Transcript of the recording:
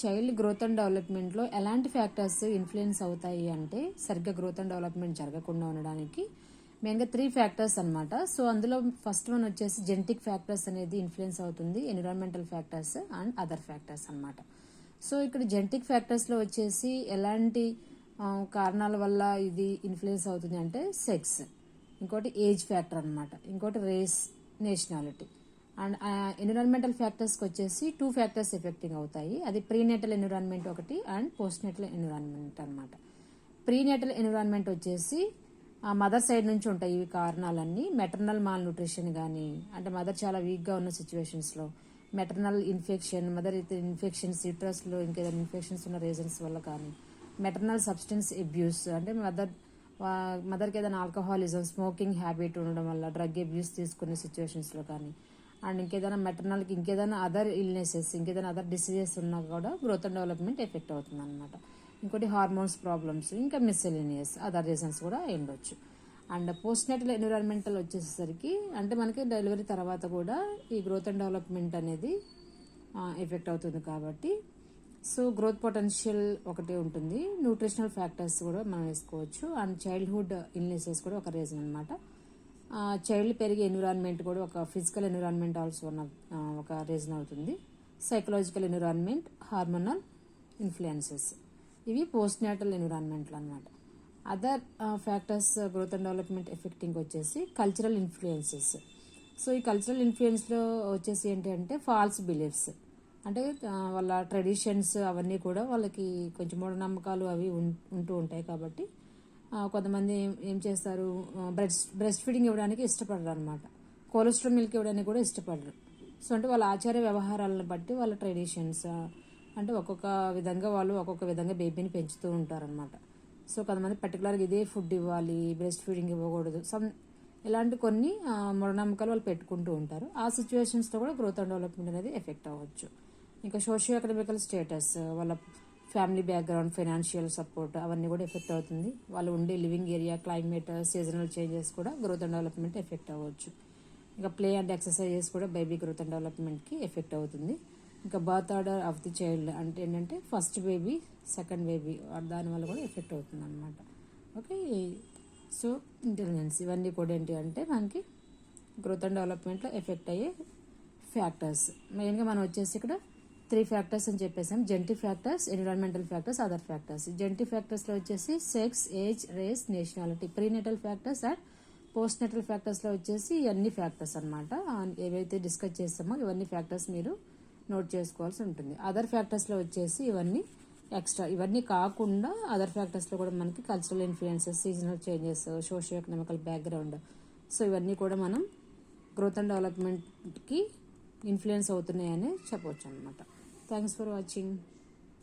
Child growth and డెవలప్మెంట్లో ఎలాంటి factors influence అవుతాయి అంటే సరిగ్గా గ్రోత్ అండ్ డెవలప్మెంట్ జరగకుండా ఉండడానికి మెయిన్గా 3 ఫ్యాక్టర్స్ అనమాట. సో అందులో ఫస్ట్ వన్ వచ్చేసి జెనెటిక్ ఫ్యాక్టర్స్ అనేది ఇన్ఫ్లుయెన్స్ అవుతుంది, environmental factors and other factors అనమాట. సో ఇక్కడ జెనెటిక్ ఫ్యాక్టర్స్లో వచ్చేసి ఎలాంటి కారణాల వల్ల ఇది ఇన్ఫ్లుయెన్స్ అవుతుంది అంటే సెక్స్, ఇంకోటి ఏజ్ ఫ్యాక్టర్ అనమాట, ఇంకోటి రేస్, నేషనాలిటీ. అండ్ ఎన్విరాన్మెంటల్ ఫ్యాక్టర్స్కి వచ్చేసి 2 ఫ్యాక్టర్స్ ఎఫెక్టింగ్ అవుతాయి. అది ప్రీనేటల్ ఎన్విరాన్మెంట్ ఒకటి అండ్ పోస్ట్ నేటల్ ఎన్విరాన్మెంట్ అనమాట. ప్రీనేటల్ ఎన్విరాన్మెంట్ వచ్చేసి మదర్ సైడ్ నుంచి ఉంటాయి ఇవి కారణాలన్నీ. మెటర్నల్ మాల్ న్యూట్రిషన్ కానీ, అంటే మదర్ చాలా వీక్గా ఉన్న సిచ్యువేషన్స్లో మెటర్నల్ ఇన్ఫెక్షన్, మదర్ ఇన్ఫెక్షన్స్, యూట్రస్లో ఇంకేదైనా ఇన్ఫెక్షన్స్ ఉన్న రీజన్స్ వల్ల కానీ, మెటర్నల్ సబ్స్టెన్స్ అబ్యూస్ అంటే మదర్కి ఏదైనా ఆల్కహాలిజం, స్మోకింగ్ హ్యాబిట్ ఉండడం వల్ల, డ్రగ్ అబ్యూస్ తీసుకునే సిచ్యువేషన్స్లో కానీ, అండ్ ఇంకేదైనా మెటర్నల్కి ఇంకేదైనా అదర్ ఇల్నెసెస్, ఇంకేదైనా అదర్ డిసీజెస్ ఉన్నా కూడా గ్రోత్ అండ్ డెవలప్మెంట్ ఎఫెక్ట్ అవుతుంది అనమాట. ఇంకోటి హార్మోన్స్ ప్రాబ్లమ్స్, ఇంకా మిస్సెలినియస్ అదర్ రీజన్స్ కూడా ఉండొచ్చు. అండ్ పోస్ట్ నేటల్ ఎన్విరాన్మెంటల్ వచ్చేసరికి అంటే మనకి డెలివరీ తర్వాత కూడా ఈ గ్రోత్ అండ్ డెవలప్మెంట్ అనేది ఎఫెక్ట్ అవుతుంది కాబట్టి సో గ్రోత్ పొటెన్షియల్ ఒకటి ఉంటుంది. న్యూట్రిషనల్ ఫ్యాక్టర్స్ కూడా మనం వేసుకోవచ్చు. అండ్ చైల్డ్హుడ్ ఇల్నెసెస్ కూడా ఒక రీజన్ అనమాట. చైల్డ్ పెరిగే ఎన్విరాన్మెంట్ కూడా ఒక ఫిజికల్ ఎన్విరాన్మెంట్ ఆల్సో ఒక రీజన్ అవుతుంది. సైకలాజికల్ ఎన్విరాన్మెంట్, హార్మోనల్ ఇన్ఫ్లుయెన్సెస్, ఇవి పోస్ట్ నేటల్ ఎన్విరాన్మెంట్లు అనమాట. Other factors growth and development effecting వచ్చేసి కల్చరల్ ఇన్ఫ్లుయెన్సెస్. సో ఈ కల్చరల్ ఇన్ఫ్లుయెన్స్లో వచ్చేసి ఏంటి అంటే ఫాల్స్ బిలీఫ్స్, అంటే వాళ్ళ ట్రెడిషన్స్ అవన్నీ కూడా వాళ్ళకి కొంచెం మూఢనమ్మకాలు అవి ఉంటూ ఉంటాయి. కాబట్టి కొంతమంది ఏం చేస్తారు, బ్రెస్ట్ ఫీడింగ్ ఇవ్వడానికి ఇష్టపడరు అనమాట, కొలెస్ట్రాల్ మిల్క్ ఇవ్వడానికి కూడా ఇష్టపడరు. సో అంటే వాళ్ళ ఆచార వ్యవహారాలను బట్టి వాళ్ళ ట్రెడిషన్స్ అంటే ఒక్కొక్క విధంగా వాళ్ళు ఒక్కొక్క విధంగా బేబీని పెంచుతూ ఉంటారనమాట. సో కొంతమంది పర్టికులర్గా ఇదే ఫుడ్ ఇవ్వాలి, బ్రెస్ట్ ఫీడింగ్ ఇవ్వకూడదు, ఇలాంటి కొన్ని మూఢనమ్మకాలు వాళ్ళు పెట్టుకుంటూ ఉంటారు. ఆ సిచ్యువేషన్స్తో కూడా గ్రోత్ అండ్ డెవలప్మెంట్ అనేది ఎఫెక్ట్ అవ్వచ్చు. ఇంకా సోషియో ఎకనామికల్ స్టేటస్, వాళ్ళ ఫ్యామిలీ బ్యాక్గ్రౌండ్, ఫైనాన్షియల్ సపోర్ట్ అవన్నీ కూడా ఎఫెక్ట్ అవుతుంది. వాళ్ళు ఉండే living area, climate, seasonal changes కూడా గ్రోత్ అండ్ డెవలప్మెంట్ ఎఫెక్ట్ అవ్వచ్చు. ఇంకా ప్లే అండ్ ఎక్సర్సైజెస్ కూడా బేబీ గ్రోత్ అండ్ డెవలప్మెంట్కి ఎఫెక్ట్ అవుతుంది. ఇంకా birth order of the child అంటే ఏంటంటే ఫస్ట్ బేబీ, సెకండ్ బేబీ, దానివల్ల కూడా ఎఫెక్ట్ అవుతుంది అనమాట. ఓకే, సో ఇంటెలిజెన్స్ ఇవన్నీ కూడా ఏంటి అంటే మనకి గ్రోత్ అండ్ డెవలప్మెంట్లో ఎఫెక్ట్ అయ్యే ఫ్యాక్టర్స్. మెయిన్గా మనం వచ్చేసి ఇక్కడ 3 ఫ్యాక్టర్స్ అని చెప్పేసాం: genetic factors, environmental factors, other factors. Genetic ఫ్యాక్టర్స్లో వచ్చేసి sex, age, race, nationality. Prenatal factors and post natal ఫ్యాక్టర్స్లో వచ్చేసి ఇవన్నీ ఫ్యాక్టర్స్ అనమాట. ఏవైతే డిస్కస్ చేస్తామో ఇవన్నీ ఫ్యాక్టర్స్ మీరు నోట్ చేసుకోవాల్సి ఉంటుంది. అదర్ ఫ్యాక్టర్స్లో వచ్చేసి ఇవన్నీ ఎక్స్ట్రా, ఇవన్నీ కాకుండా అదర్ ఫ్యాక్టర్స్లో కూడా మనకి cultural influences, seasonal changes, socio economical background, so ఇవన్నీ కూడా మనం గ్రోత్ అండ్ డెవలప్మెంట్కి ఇన్ఫ్లుయెన్స్ అవుతున్నాయని చెప్పవచ్చు అనమాట. Thanks for watching.